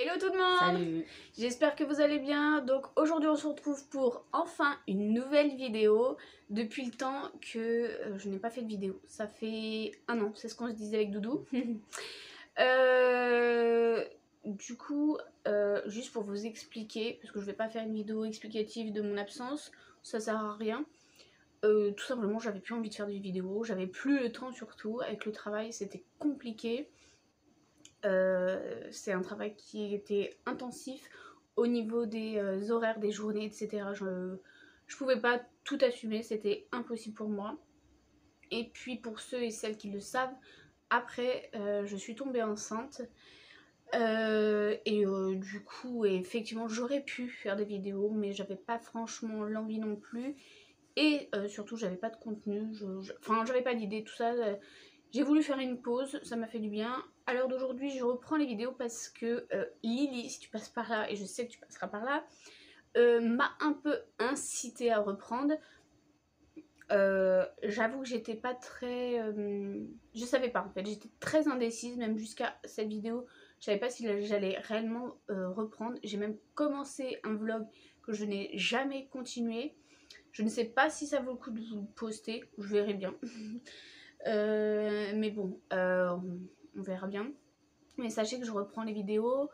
Hello tout le monde. Salut. J'espère que vous allez bien. Donc aujourd'hui on se retrouve pour enfin une nouvelle vidéo. Depuis le temps que je n'ai pas fait de vidéo. Ça fait un an, c'est ce qu'on se disait avec Doudou. Du coup, juste pour vous expliquer, parce que je vais pas faire une vidéo explicative de mon absence, ça sert à rien. Tout simplement j'avais plus envie de faire des vidéos, j'avais plus le temps surtout, avec le travail c'était compliqué. C'est un travail qui était intensif au niveau des horaires, des journées, etc. Je pouvais pas tout assumer, c'était impossible pour moi. Et puis pour ceux et celles qui le savent, après je suis tombée enceinte. Du coup, effectivement, j'aurais pu faire des vidéos, mais j'avais pas franchement l'envie non plus. Et surtout, j'avais pas de contenu, enfin, j'avais pas d'idée, tout ça. J'ai voulu faire une pause, ça m'a fait du bien. À l'heure d'aujourd'hui, je reprends les vidéos parce que Lily, si tu passes par là, et je sais que tu passeras par là, m'a un peu incité à reprendre. J'avoue que j'étais pas très... je savais pas en fait, j'étais très indécise, même jusqu'à cette vidéo. Je savais pas si j'allais réellement reprendre. J'ai même commencé un vlog que je n'ai jamais continué. Je ne sais pas si ça vaut le coup de vous le poster, je verrai bien. Mais bon, on verra bien. Mais sachez que je reprends les vidéos,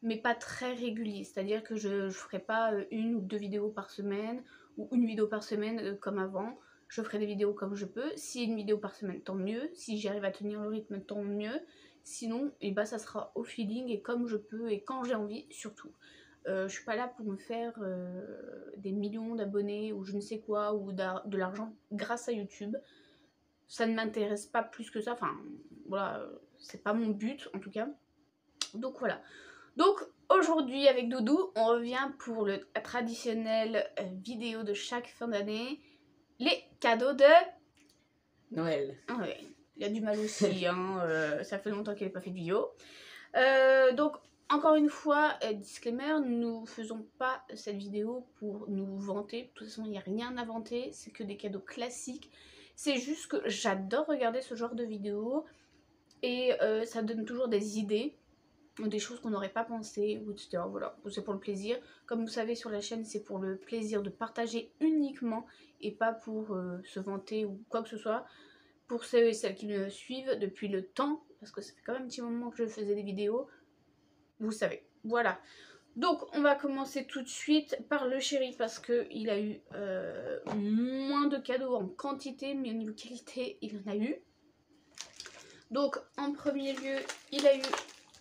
mais pas très régulier. C'est-à-dire que je ferai pas une ou deux vidéos par semaine, ou une vidéo par semaine comme avant. Je ferai des vidéos comme je peux. Si une vidéo par semaine, tant mieux. Si j'arrive à tenir le rythme, tant mieux. Sinon, et bah, ça sera au feeling et comme je peux et quand j'ai envie, surtout. Je suis pas là pour me faire des millions d'abonnés ou je ne sais quoi, ou de l'argent grâce à YouTube. Ça ne m'intéresse pas plus que ça, enfin voilà, c'est pas mon but en tout cas. Donc voilà. Donc aujourd'hui avec Doudou, on revient pour le traditionnel vidéo de chaque fin d'année, les cadeaux de Noël. Ah ouais, il y a du mal aussi, hein, ça fait longtemps qu'elle n'a pas fait de vidéo. Donc encore une fois, disclaimer, nous faisons pas cette vidéo pour nous vanter. De toute façon, il n'y a rien à vanter, c'est que des cadeaux classiques. C'est juste que j'adore regarder ce genre de vidéos et ça donne toujours des idées, des choses qu'on n'aurait pas pensé, ou etc. Voilà, c'est pour le plaisir. Comme vous savez sur la chaîne, c'est pour le plaisir de partager uniquement et pas pour se vanter ou quoi que ce soit. Pour ceux et celles qui me suivent depuis le temps, parce que ça fait quand même un petit moment que je faisais des vidéos, vous savez. Voilà. Donc on va commencer tout de suite par le chéri parce qu'il a eu moins de cadeaux en quantité, mais au niveau qualité, il en a eu. Donc en premier lieu, il a eu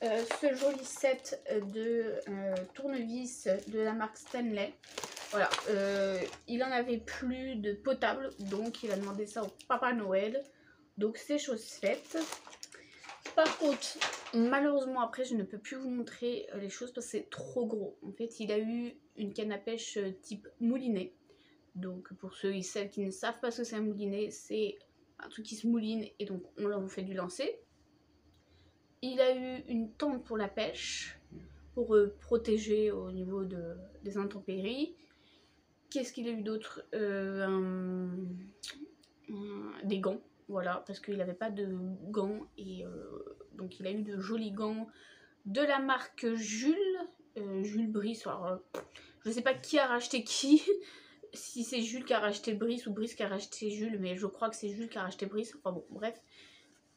ce joli set de tournevis de la marque Stanley. Voilà, il en avait plus de potable, donc il a demandé ça au Papa Noël. Donc c'est chose faite. Par contre, malheureusement après je ne peux plus vous montrer les choses parce que c'est trop gros. En fait, il a eu une canne à pêche type moulinet. Donc pour ceux et celles qui ne savent pas ce que c'est un moulinet, c'est un truc qui se mouline et donc on fait du lancer. Il a eu une tente pour la pêche, pour protéger au niveau des intempéries. Qu'est-ce qu'il a eu d'autre? Des gants, voilà, parce qu'il n'avait pas de gants et donc il a eu de jolis gants de la marque Jules, Jules Brice. Alors, je sais pas qui a racheté qui, si c'est Jules qui a racheté Brice ou Brice qui a racheté Jules, mais je crois que c'est Jules qui a racheté Brice. Enfin bon, bref,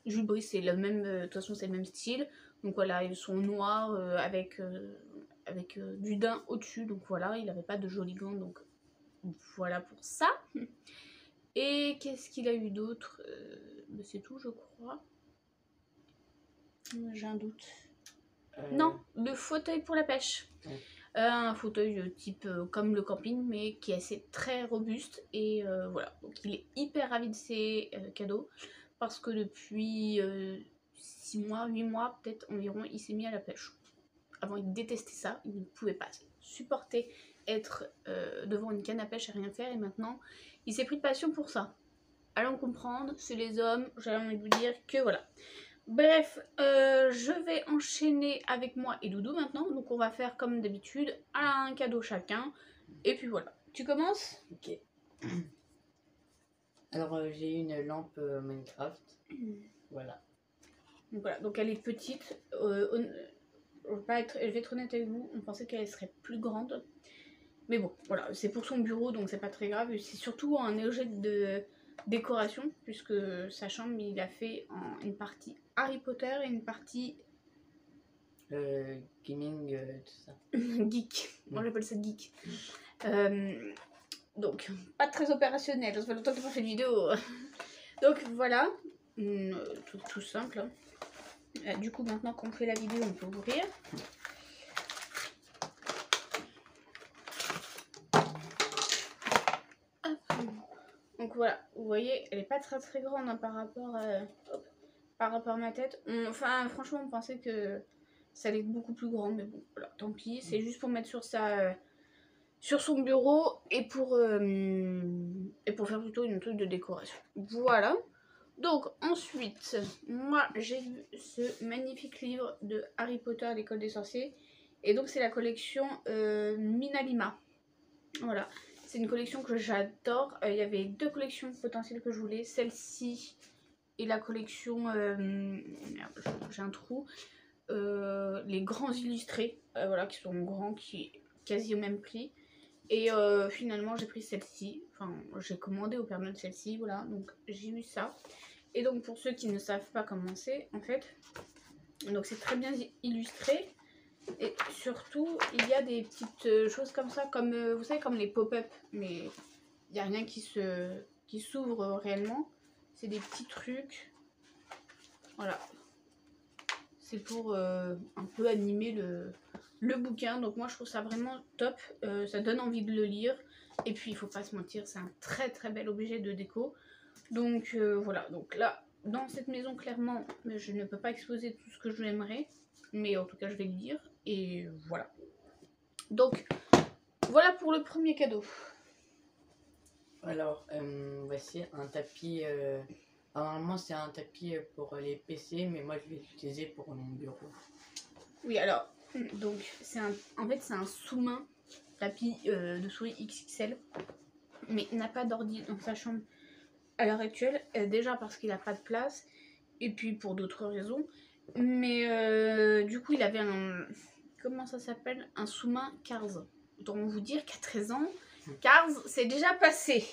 Jules Brice c'est le même, de toute façon c'est le même style. Donc voilà, ils sont noirs avec du daim au-dessus. Donc voilà, il n'avait pas de jolis gants, donc voilà pour ça. Et qu'est-ce qu'il a eu d'autre? C'est tout, je crois. J'ai un doute. Non, le fauteuil pour la pêche. Ouais. Un fauteuil type comme le camping, mais qui est assez très robuste. Et voilà, donc il est hyper ravi de ses cadeaux. Parce que depuis 6 mois, 8 mois peut-être environ, il s'est mis à la pêche. Avant, il détestait ça, il ne pouvait pas supporter être devant une canne à pêche et rien faire. Et maintenant, il s'est pris de passion pour ça. Allons comprendre, c'est les hommes, j'ai envie de vous dire que voilà. Bref, je vais enchaîner avec moi et Doudou maintenant. Donc on va faire comme d'habitude, un cadeau chacun. Et puis voilà. Tu commences? Ok. Alors j'ai une lampe Minecraft. Voilà. Donc voilà, donc elle est petite. je vais être honnête avec vous, on pensait qu'elle serait plus grande. Mais bon, voilà, c'est pour son bureau, donc c'est pas très grave. C'est surtout un objet de décoration, puisque sa chambre, il a fait une partie Harry Potter et une partie gaming, tout ça. geek. Moi j'appelle ça geek. Donc, pas très opérationnel, ça fait longtemps que j'ai pas fait de vidéo. Donc voilà, tout simple. Du coup, maintenant qu'on fait la vidéo, on peut ouvrir. Donc voilà, vous voyez, elle est pas très grande hein, par rapport à ma tête. Enfin, franchement, on pensait que ça allait être beaucoup plus grand, mais bon, voilà, tant pis. C'est juste pour mettre sur son bureau et pour faire plutôt une truc de décoration. Voilà. Donc ensuite, moi j'ai vu ce magnifique livre de Harry Potter, l'école des sorciers. Et donc c'est la collection Minalima. Voilà. C'est une collection que j'adore. Il y avait 2 collections potentielles que je voulais. Celle-ci et la collection... merde, j'ai un trou. Les grands illustrés. Voilà, qui sont grands, qui quasi au même prix. Et finalement, j'ai pris celle-ci. Enfin, j'ai commandé au Père Noël celle-ci. Voilà, donc j'ai eu ça. Et donc, pour ceux qui ne savent pas comment c'est, en fait, donc c'est très bien illustré. Et surtout, il y a des petites choses comme ça, comme vous savez, comme les pop-up, mais il n'y a rien qui s'ouvre réellement. C'est des petits trucs. Voilà. C'est pour un peu animer le bouquin. Donc moi, je trouve ça vraiment top. Ça donne envie de le lire. Et puis, il faut pas se mentir, c'est un très bel objet de déco. Donc voilà. Donc là, dans cette maison, clairement, je ne peux pas exposer tout ce que je l'aimerais. Mais en tout cas, je vais le lire. Et voilà. Donc, voilà pour le premier cadeau. Alors, voici un tapis. Normalement, c'est un tapis pour les PC, mais moi, je vais l'utiliser pour mon bureau. Oui, alors, donc, en fait, c'est un sous-main tapis de souris XXL. Mais il n'a pas d'ordi dans sa chambre à l'heure actuelle. Déjà parce qu'il n'a pas de place. Et puis pour d'autres raisons. Mais du coup, il avait un... Comment ça s'appelle? Un sous-main Cars. Autant vous dire qu'à 13 ans, Cars, c'est déjà passé.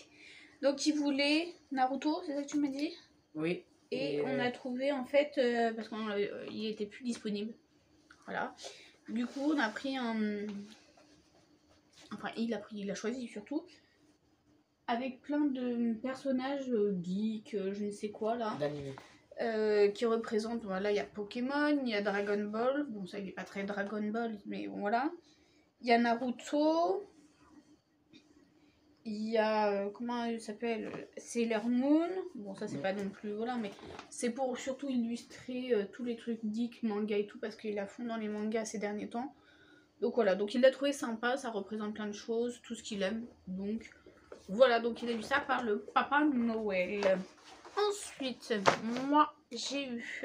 Donc il voulait Naruto, c'est ça que tu m'as dit? Oui. Et on a trouvé en fait, parce qu'il était plus disponible. Voilà. Du coup, on a pris un... Enfin, il a choisi surtout. Avec plein de personnages geeks, je ne sais quoi là. D'animé. Qui représentent, voilà, il y a Pokémon, il y a Dragon Ball. Bon, ça, il n'est pas très Dragon Ball, mais bon, voilà. Il y a Naruto. Il y a, comment il s'appelle? Sailor Moon. Bon, ça, c'est pas non plus, voilà, mais c'est pour surtout illustrer tous les trucs geeks, manga et tout, parce qu'il a fond dans les mangas ces derniers temps. Donc voilà, donc il l'a trouvé sympa, ça représente plein de choses, tout ce qu'il aime. Donc voilà, donc il a eu ça par le Papa Noël. Ensuite, moi, j'ai eu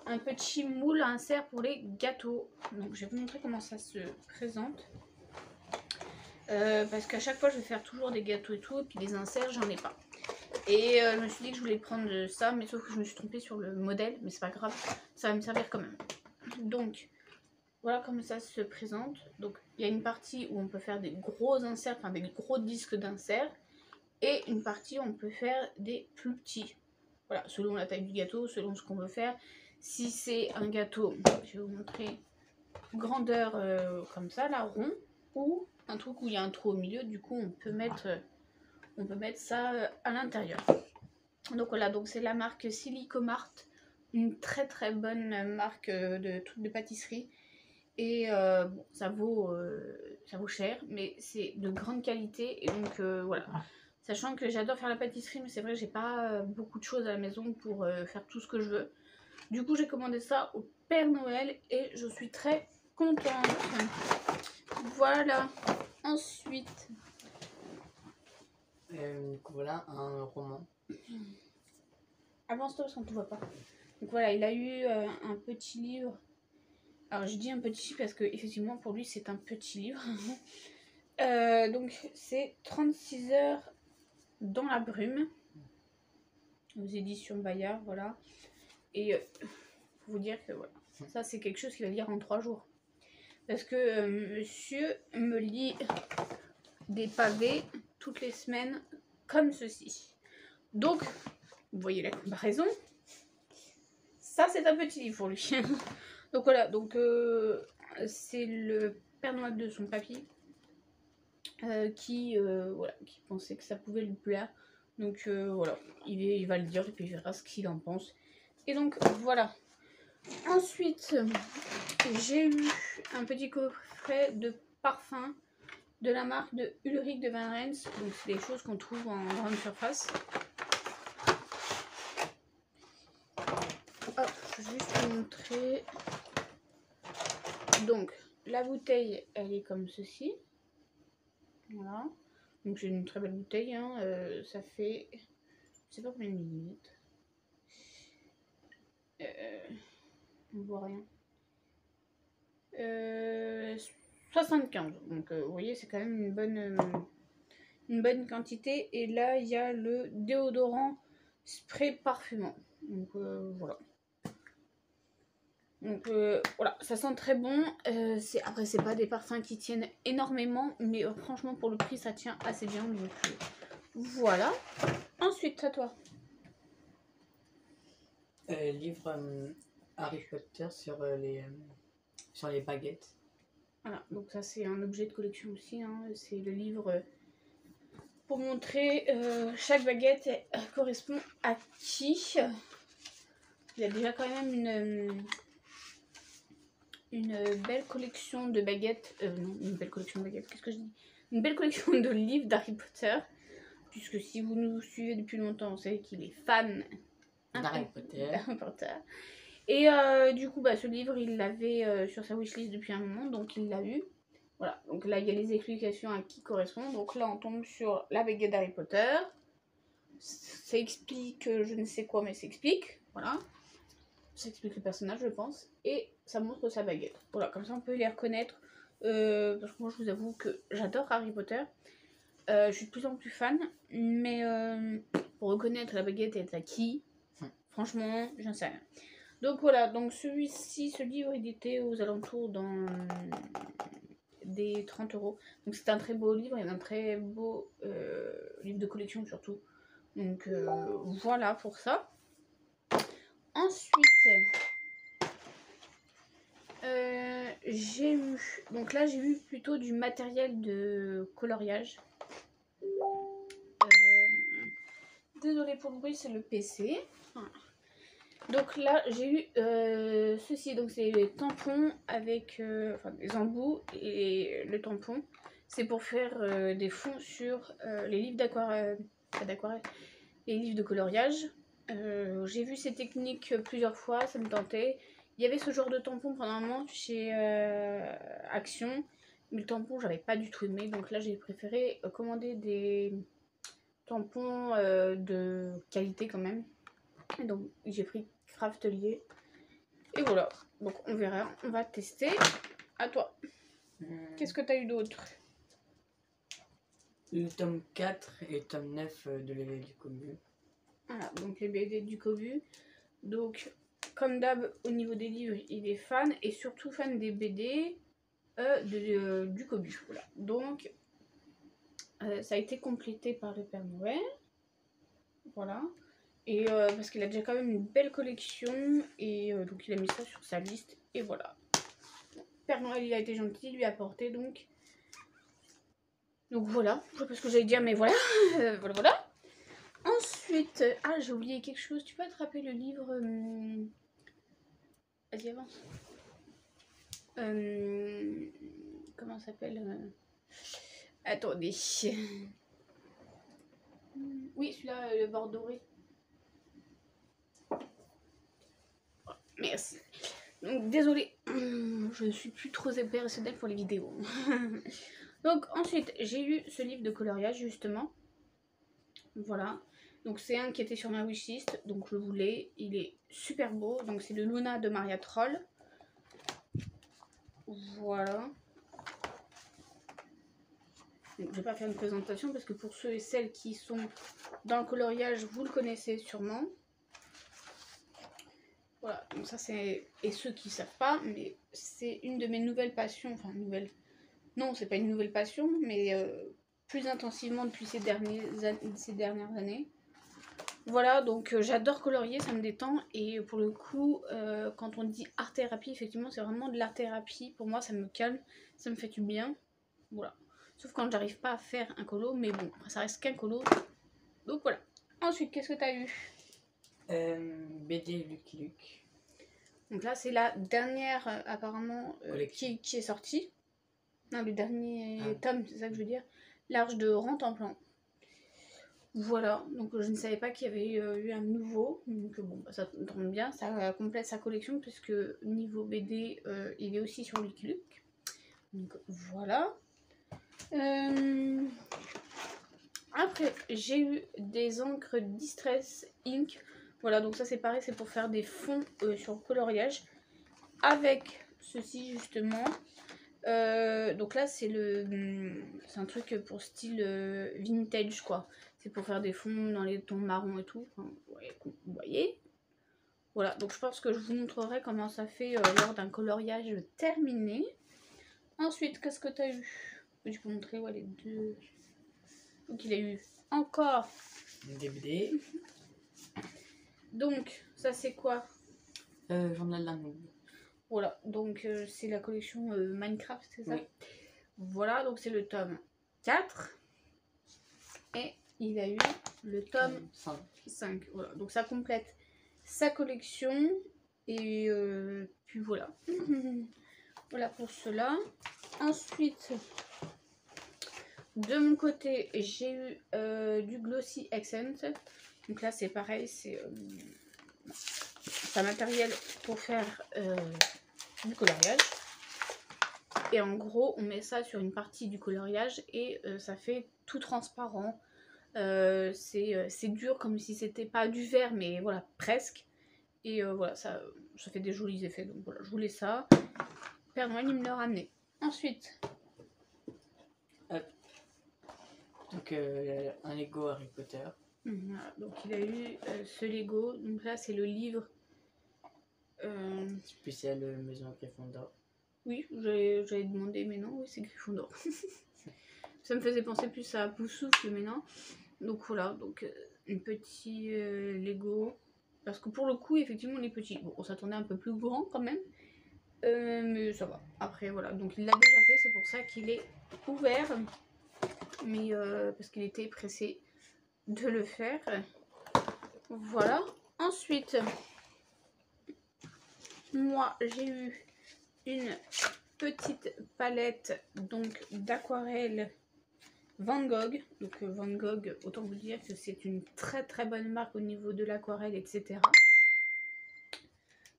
un petit moule à insert pour les gâteaux. Donc, je vais vous montrer comment ça se présente. Parce qu'à chaque fois, je vais faire toujours des gâteaux et tout. Et puis, les inserts, j'en ai pas. Et je me suis dit que je voulais prendre ça. Mais sauf que je me suis trompée sur le modèle. Mais c'est pas grave. Ça va me servir quand même. Donc, voilà comment ça se présente. Donc, il y a une partie où on peut faire des gros inserts. Enfin, des gros disques d'inserts. Et une partie où on peut faire des plus petits. Voilà, selon la taille du gâteau, selon ce qu'on veut faire. Si c'est un gâteau, je vais vous montrer, grandeur comme ça, là, rond, ou un truc où il y a un trou au milieu, du coup on peut mettre ça à l'intérieur. Donc voilà, donc c'est la marque Silicomart, une très bonne marque de pâtisserie. Et bon, ça vaut cher, mais c'est de grande qualité. Et donc voilà. Sachant que j'adore faire la pâtisserie, mais c'est vrai que j'ai pas beaucoup de choses à la maison pour faire tout ce que je veux. Du coup, j'ai commandé ça au Père Noël et je suis très contente. Voilà. Ensuite. Voilà un roman. Avance-toi parce qu'on ne te voit pas. Donc voilà, il a eu un petit livre. Alors je dis un petit parce que effectivement pour lui c'est un petit livre. Donc c'est 36 heures dans la brume, aux éditions Bayard, voilà. Et faut vous dire que voilà, Ça, c'est quelque chose qu'il va lire en 3 jours. Parce que monsieur me lit des pavés toutes les semaines comme ceci. Donc, vous voyez la comparaison. Ça, c'est un petit livre pour lui. Donc voilà, donc c'est le Père Noël de son papy qui pensait que ça pouvait lui plaire. Donc voilà, il va le dire et puis il verra ce qu'il en pense. Et donc voilà. Ensuite, j'ai eu un petit coffret de parfums de la marque de Ulrich de Van Rens. Donc c'est des choses qu'on trouve en grande surface. Hop, je vais juste vous montrer. Donc la bouteille, elle est comme ceci. Voilà. Donc c'est une très belle bouteille. Hein. Ça fait, je sais pas combien de millilitres. On voit rien. 75. Donc vous voyez, c'est quand même une bonne quantité. Et là, il y a le déodorant spray parfumant. Donc voilà. Donc voilà, ça sent très bon. Après, c'est pas des parfums qui tiennent énormément, mais franchement, pour le prix, ça tient assez bien. Donc voilà. Ensuite, à toi. Livre Harry Potter sur les baguettes. Voilà, donc ça c'est un objet de collection aussi, hein. C'est le livre pour montrer chaque baguette correspond à qui. Il y a déjà quand même une belle collection de baguettes, non, une belle collection de baguettes, qu'est-ce que je dis? Une belle collection de livres d'Harry Potter, puisque si vous nous suivez depuis longtemps, vous savez qu'il est fan d'Harry Potter. Et du coup, ce livre, il l'avait sur sa wishlist depuis un moment, donc il l'a eu. Voilà, donc là, il y a les explications à qui correspond. Donc là, on tombe sur la baguette d'Harry Potter. Ça explique je ne sais quoi, mais ça explique. Voilà. Ça explique le personnage, je pense. Et ça montre sa baguette. Voilà, comme ça, on peut les reconnaître. Parce que moi, je vous avoue que j'adore Harry Potter. Je suis de plus en plus fan. Mais pour reconnaître la baguette et à qui, franchement, j'en sais rien. Donc voilà, donc celui-ci, ce livre, il était aux alentours des 30 €. Donc c'est un très beau livre et un très beau livre de collection surtout. Donc voilà pour ça. Ensuite, j'ai eu... Donc là, j'ai eu plutôt du matériel de coloriage. Désolée pour le bruit, c'est le PC. Voilà. Donc là, j'ai eu ceci. Donc c'est les tampons avec des embouts et le tampon. C'est pour faire des fonds sur les livres d'aquarelle, les livres de coloriage. J'ai vu ces techniques plusieurs fois, ça me tentait. Il y avait ce genre de tampon pendant un moment chez Action, mais le tampon, j'avais pas du tout aimé. Donc là, j'ai préféré commander des tampons de qualité quand même. Et donc j'ai pris Craftelier. Et voilà. Donc on verra. On va tester. À toi. Qu'est-ce que tu as eu d'autre? Le tome 4 et le tome 9 de l'éveil du Cobu. Voilà, donc les BD du Cobu. Donc, comme d'hab, au niveau des livres, il est fan. Et surtout fan des BD du Cobu. Voilà. Donc, ça a été complété par le Père Noël. Voilà. Et parce qu'il a déjà quand même une belle collection. Et donc il a mis ça sur sa liste. Et voilà. Père Noël, il a été gentil, il lui a apporté donc. Donc voilà. Je sais pas ce que j'allais dire, mais voilà. Voilà. Ensuite. Ah, j'ai oublié quelque chose. Tu peux attraper le livre. Vas-y, avance. Comment ça s'appelle Attendez. Oui, celui-là, le bord doré. Merci. Donc désolée, je ne suis plus trop opérationnelle pour les vidéos. Donc ensuite, j'ai eu ce livre de coloriage justement. Voilà. Donc c'est un qui était sur ma wishlist, donc je le voulais. Il est super beau. Donc c'est le Luna de Maria Troll. Voilà. Donc, je vais pas faire une présentation parce que pour ceux et celles qui sont dans le coloriage, vous le connaissez sûrement. Voilà, donc ça c'est... Et ceux qui savent pas, mais c'est une de mes nouvelles passions, enfin nouvelle... Non, c'est pas une nouvelle passion, mais plus intensivement depuis ces dernières années. Voilà, donc j'adore colorier, ça me détend. Et pour le coup, quand on dit art-thérapie, effectivement, c'est vraiment de l'art-thérapie. Pour moi, ça me calme, ça me fait du bien. Voilà. Sauf quand j'arrive pas à faire un colo, mais bon, ça reste qu'un colo. Donc voilà. Ensuite, qu'est-ce que t'as eu? BD Lucky Luke. Donc là, c'est la dernière, apparemment, qui est sortie. Non, le dernier tome, c'est ça que je veux dire. L'Arche de Rantanplan. Voilà, donc je ne savais pas qu'il y avait eu un nouveau. Donc bon, bah, ça tombe bien, ça complète sa collection, puisque niveau BD, il est aussi sur Lucky Luke. Donc voilà. Après, j'ai eu des encres Distress Ink. Voilà, donc ça c'est pareil, c'est pour faire des fonds sur coloriage. Avec ceci justement. Donc là c'est un truc pour style vintage quoi. C'est pour faire des fonds dans les tons marrons et tout. Enfin, ouais, vous voyez. Voilà, donc je pense que je vous montrerai comment ça fait lors d'un coloriage terminé. Ensuite, qu'est-ce que tu as eu? Je peux montrer ouais, les deux. Donc il a eu encore des BD. Donc ça c'est quoi? Journal d'un noob. Voilà, donc c'est la collection Minecraft, c'est ça? Oui. Voilà, donc c'est le tome 4. Et il a eu le tome 5. Voilà, donc ça complète sa collection. Et puis voilà. Voilà pour cela. Ensuite, de mon côté, j'ai eu du Glossy Accent. Donc là, c'est pareil, c'est un matériel pour faire du coloriage. Et en gros, on met ça sur une partie du coloriage et ça fait tout transparent. C'est dur comme si c'était pas du verre, mais voilà, presque. Et voilà, ça fait des jolis effets. Donc voilà, je voulais ça. Père Noël, il me l'a ramené. Ensuite. Donc un Lego Harry Potter. Voilà, donc il a eu ce Lego. Donc là, c'est le livre. Spécial Maison Gryffondor. Oui, j'avais demandé, mais non, oui, c'est Gryffondor. Ça me faisait penser plus à Poussoufle, mais non. Donc voilà, donc un petit Lego. Parce que pour le coup, effectivement, les petits, bon, on s'attendait un peu plus grand quand même. Mais ça va. Après, voilà, donc il l'a déjà fait, c'est pour ça qu'il est ouvert. Mais parce qu'il était pressé de le faire. Voilà. Ensuite, moi, j'ai eu une petite palette donc d'aquarelle Van Gogh. Donc Van Gogh, autant vous dire que c'est une très très bonne marque au niveau de l'aquarelle, etc.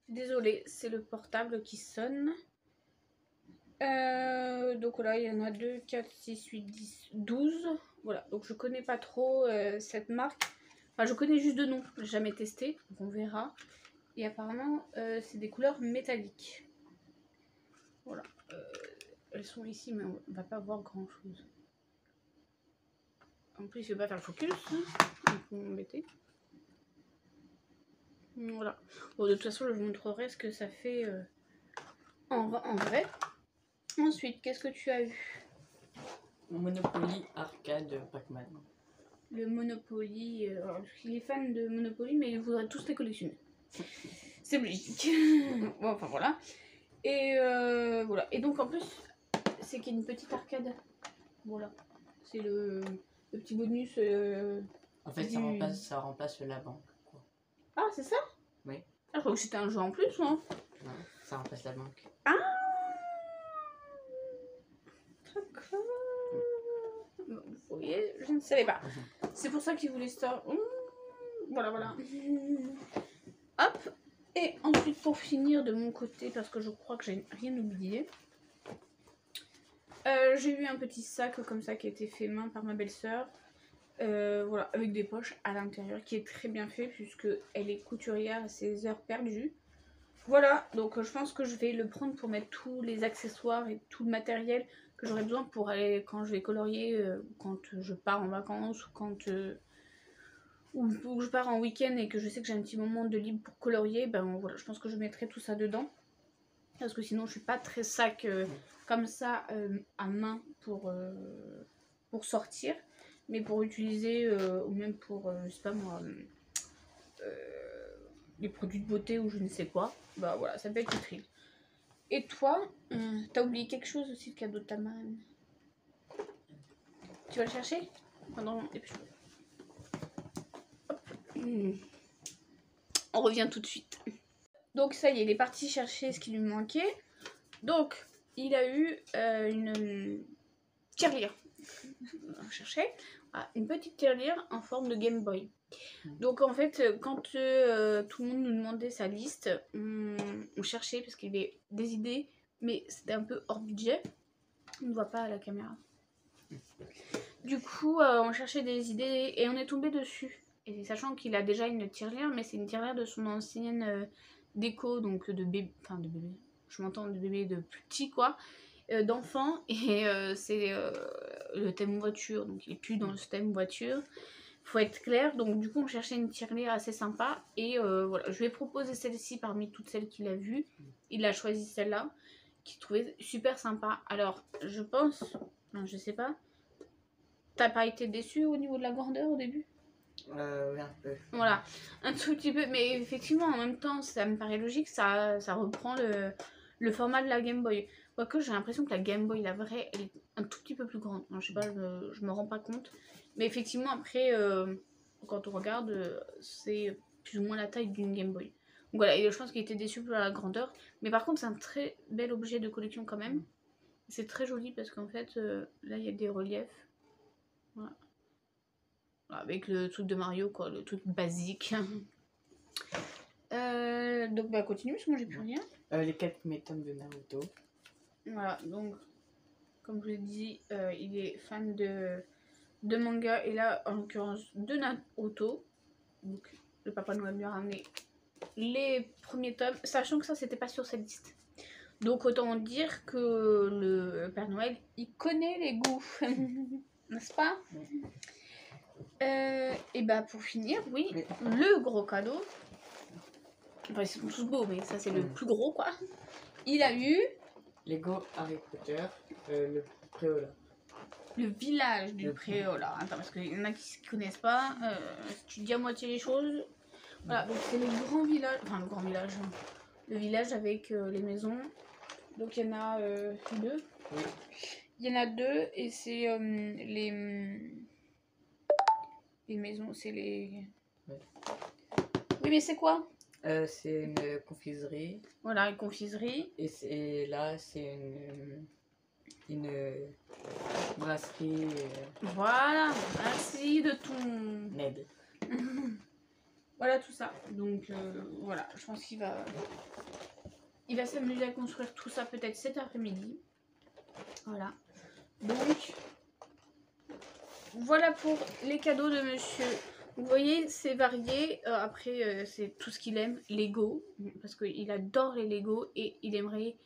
Désolée, c'est le portable qui sonne. Donc voilà, il y en a 2, 4, 6, 8, 10, 12. Voilà, donc je connais pas trop cette marque. Enfin, je connais juste de nom, j'ai jamais testé, donc on verra. Et apparemment, c'est des couleurs métalliques. Voilà. Elles sont ici, mais on va pas voir grand chose. En plus, je vais pas faire le focus, donc faut m'embêter. Voilà. Bon, de toute façon, je vous montrerai ce que ça fait en vrai. Ensuite, qu'est-ce que tu as eu? Monopoly Arcade Pac-Man. Le Monopoly. Il est fan de Monopoly, mais il voudrait tous les collectionner. C'est logique. Bon, enfin voilà. Et voilà. Et donc en plus, c'est qu'il y a une petite arcade. Voilà. C'est le petit bonus. En fait, ça remplace la banque. Quoi. Ah, c'est ça? Oui. Ah, je crois que c'était un jeu en plus, hein. Non, ça remplace la banque. Ah, d'accord. Bon, vous voyez, je ne savais pas. C'est pour ça qu'il voulait ça. Voilà, voilà. Hop. Et ensuite, pour finir de mon côté, parce que je crois que j'ai rien oublié, j'ai eu un petit sac comme ça qui a été fait main par ma belle-sœur. Voilà, avec des poches à l'intérieur, qui est très bien fait puisque elle est couturière à ses heures perdues. Voilà, donc je pense que je vais le prendre pour mettre tous les accessoires et tout le matériel que j'aurai besoin pour aller quand je vais colorier, quand je pars en vacances ou quand ou je pars en week-end et que je sais que j'ai un petit moment de libre pour colorier, ben voilà, je pense que je mettrai tout ça dedans. Parce que sinon je suis pas très sac comme ça à main pour sortir. Mais pour utiliser, ou même pour, je sais pas moi, les produits de beauté ou je ne sais quoi, bah voilà, ça peut être utile. Et toi, t'as oublié quelque chose aussi, le cadeau de ta marraine? Tu vas le chercher pendant... Et puis... On revient tout de suite. Donc ça y est, il est parti chercher ce qui lui manquait. Donc, il a eu une tirelire. On cherchait une petite tirelire en forme de Game Boy. Donc en fait, quand tout le monde nous demandait sa liste, on cherchait parce qu'il y avait des idées, mais c'était un peu hors budget. On ne voit pas à la caméra. Du coup, on cherchait des idées et on est tombé dessus. Et sachant qu'il a déjà une tirelire, mais c'est une tirelire de son ancienne déco, donc de bébé, enfin de bébé, je m'entends de bébé de plus petit quoi, d'enfant, et c'est le thème voiture, donc il est plus dans le thème voiture. Faut être clair, donc du coup on cherchait une tirelire assez sympa et voilà, je lui ai proposé celle-ci parmi toutes celles qu'il a vues. Il a choisi celle-là qu'il trouvait super sympa. Alors je pense, non je sais pas, t'as pas été déçu au niveau de la grandeur au début? Oui, un peu. Voilà, un tout petit peu, mais effectivement en même temps ça me paraît logique, ça reprend le format de la Game Boy. Quoique j'ai l'impression que la Game Boy, la vraie, elle est un tout petit peu plus grande. Non, je sais pas, je me rends pas compte. Mais effectivement après, quand on regarde, c'est plus ou moins la taille d'une Game Boy. Donc voilà, et je pense qu'il était déçu pour la grandeur. Mais par contre c'est un très bel objet de collection quand même. C'est très joli parce qu'en fait, là il y a des reliefs. Voilà. Avec le truc de Mario, quoi, le truc basique. Donc bah continue parce que moi j'ai plus rien. Les 4 premiers tomes de Naruto. Voilà, donc comme je vous ai dit, il est fan de manga et là en l'occurrence de Naruto. Donc le Papa Noël lui a ramené les premiers tomes, sachant que ça c'était pas sur cette liste. Donc autant dire que le Père Noël il connaît les goûts, n'est-ce pas? Et bah pour finir, oui, le gros cadeau. Enfin, ils sont tous beaux, mais ça c'est le plus gros quoi. Il a eu Lego Harry Potter, le Préola. le village du Préola. Attends, parce qu'il y en a qui ne connaissent pas. Si tu dis à moitié les choses. Voilà, donc c'est le grand village. Enfin, le grand village. Le village avec les maisons. Donc il y en a deux. Oui. Il y en a deux et c'est les maisons, c'est les... Ouais. Oui, mais c'est quoi? C'est une confiserie. Voilà, une confiserie. Et là, c'est une brasserie. Voilà, merci de ton aide. Voilà tout ça. Donc voilà, je pense qu'il va s'amuser à construire tout ça peut-être cet après-midi. Voilà. Donc voilà pour les cadeaux de monsieur. Vous voyez, c'est varié. Après, c'est tout ce qu'il aime, Lego, parce qu'il adore les Lego et il aimerait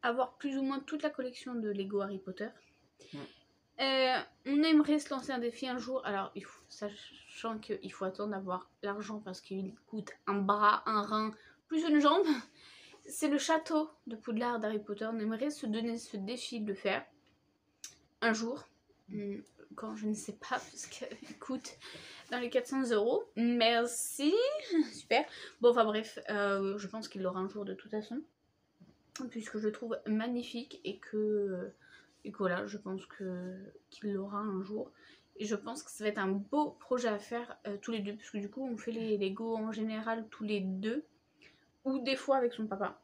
avoir plus ou moins toute la collection de Lego Harry Potter. On aimerait se lancer un défi un jour. Alors, sachant qu'il faut attendre d'avoir l'argent parce qu'il coûte un bras, un rein, plus une jambe. C'est le château de Poudlard d'Harry Potter. On aimerait se donner ce défi de le faire un jour. Quand je ne sais pas, parce qu'il coûte dans les 400 €. Merci, super. Bon, enfin bref, je pense qu'il l'aura un jour de toute façon, puisque je le trouve magnifique et que voilà, je pense qu'il l'aura un jour. Et je pense que ça va être un beau projet à faire tous les deux, parce que du coup, on fait les Lego en général tous les deux, ou des fois avec son papa.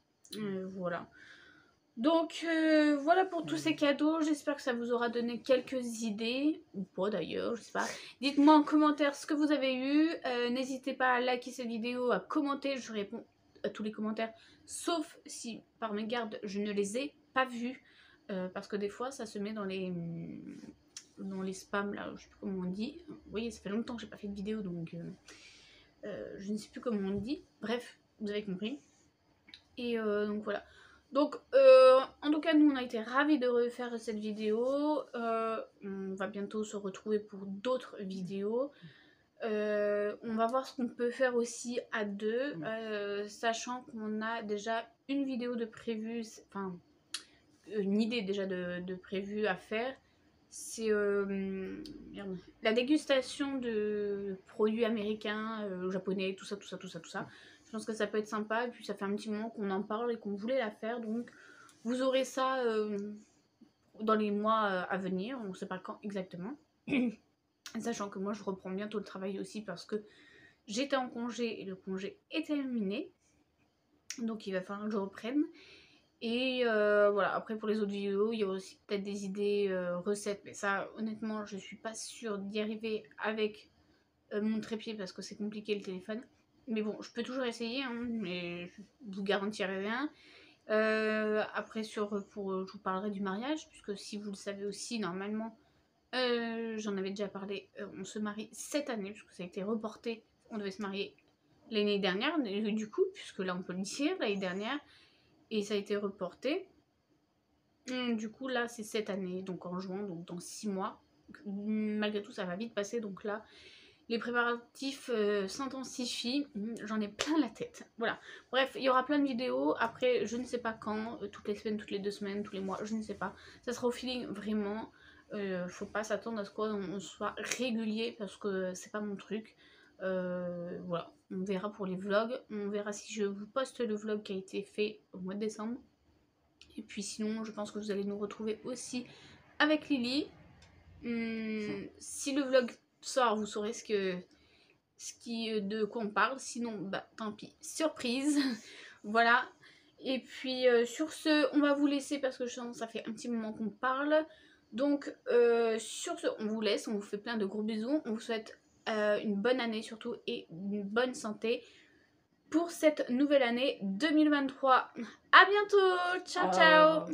Voilà. Donc voilà pour tous ces cadeaux, j'espère que ça vous aura donné quelques idées, ou pas d'ailleurs, je sais pas. Dites-moi en commentaire ce que vous avez eu, n'hésitez pas à liker cette vidéo, à commenter, je réponds à tous les commentaires, sauf si par mégarde je ne les ai pas vus, parce que des fois ça se met dans les spams là, je sais plus comment on dit. Vous voyez, ça fait longtemps que j'ai pas fait de vidéo donc je ne sais plus comment on dit, bref, vous avez compris. Et donc voilà. Donc, en tout cas, nous, on a été ravis de refaire cette vidéo. On va bientôt se retrouver pour d'autres vidéos. On va voir ce qu'on peut faire aussi à deux, sachant qu'on a déjà une vidéo de prévue, enfin une idée déjà de prévu à faire. C'est la dégustation de produits américains, japonais, tout ça. Je pense que ça peut être sympa, et puis ça fait un petit moment qu'on en parle et qu'on voulait la faire, donc vous aurez ça dans les mois à venir, on ne sait pas quand exactement. Sachant que moi je reprends bientôt le travail aussi parce que j'étais en congé et le congé est terminé. Donc il va falloir que je reprenne. Et voilà, après pour les autres vidéos, il y a aussi peut-être des idées recettes. Mais ça, honnêtement, je suis pas sûre d'y arriver avec mon trépied parce que c'est compliqué le téléphone. Mais bon, je peux toujours essayer, hein, mais je vous garantirai rien. Après, je vous parlerai du mariage, puisque si vous le savez aussi, normalement, j'en avais déjà parlé, on se marie cette année, puisque ça a été reporté. On devait se marier l'année dernière, du coup, puisque là on peut le dire, l'année dernière, et ça a été reporté. Du coup, là c'est cette année, donc en juin, donc dans 6 mois. Malgré tout, ça va vite passer, donc là, les préparatifs s'intensifient, j'en ai plein la tête. Voilà. Bref, il y aura plein de vidéos. Après, je ne sais pas quand, toutes les semaines, toutes les 2 semaines, tous les mois, je ne sais pas. Ça sera au feeling, vraiment. Faut pas s'attendre à ce qu'on soit régulier parce que c'est pas mon truc. Voilà, on verra pour les vlogs. On verra si je vous poste le vlog qui a été fait au mois de décembre. Et puis sinon, je pense que vous allez nous retrouver aussi avec Lily. Si le vlog sort, vous saurez de quoi on parle. Sinon, bah tant pis, surprise. Voilà. Et puis sur ce, on va vous laisser parce que je sens que ça fait un petit moment qu'on parle. Donc sur ce, on vous laisse, on vous fait plein de gros bisous. On vous souhaite une bonne année surtout et une bonne santé pour cette nouvelle année 2023. À bientôt, ciao ciao.